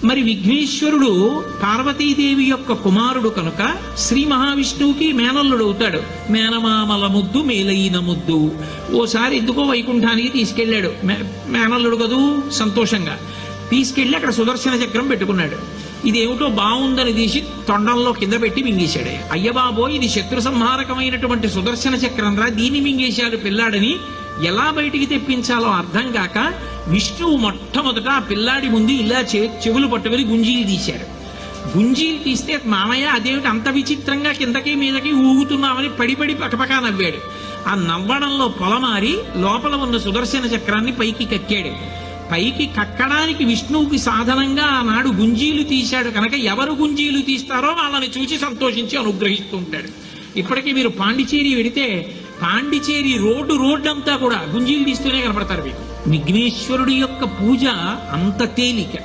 మరి విఘ్నేశ్వరుడు పార్వతీదేవి యొక్క కుమారుడు కనుక శ్రీ మహావిష్ణువుకి మేనల్లుడు అవుతాడు. మేనమామల ముద్దు మేలైన ముద్దు. ఓసారి ఎందుకో వైకుంఠానికి తీసుకెళ్లాడు, మేనల్లుడు కదూ సంతోషంగా తీసుకెళ్లి అక్కడ సుదర్శన చక్రం పెట్టుకున్నాడు. ఇదేమిటో బాగుందని తీసి తొండంలో కింద పెట్టి మింగేశాడు. అయ్యబాబో ఇది శత్రు సంహారకమైనటువంటి సుదర్శన చక్రం రా, దీన్ని మింగేశాడు పిల్లాడని ఎలా బయటికి తెప్పించాలో అర్థం కాక విష్ణువు మొట్టమొదట ఆ పిల్లాడి ముందు ఇలా చెవులు పట్టుకుని గుంజీలు తీశాడు. గుంజీలు తీస్తే మామయ్య అదేమిటి అంత విచిత్రంగా కిందకి మీదకి ఊగుతున్నామని పడిపడి పకపకా నవ్వాడు. ఆ నవ్వడంలో పొలమారి లోపల ఉన్న సుదర్శన చక్రాన్ని పైకి కక్కాడు. పైకి కక్కడానికి విష్ణువుకి సాధనంగా ఆనాడు గుంజీలు తీశాడు కనుక ఎవరు గుంజీలు తీస్తారో వాళ్ళని చూసి సంతోషించి అనుగ్రహిస్తూ ఉంటాడు. ఇప్పటికీ మీరు పాండిచేరి వెడితే పాండిచేరి రోడ్డు అంతా కూడా గుంజీలు తీస్తూనే కనపడతారు మీకు. విఘ్నేశ్వరుడి యొక్క పూజ అంత తేలిక.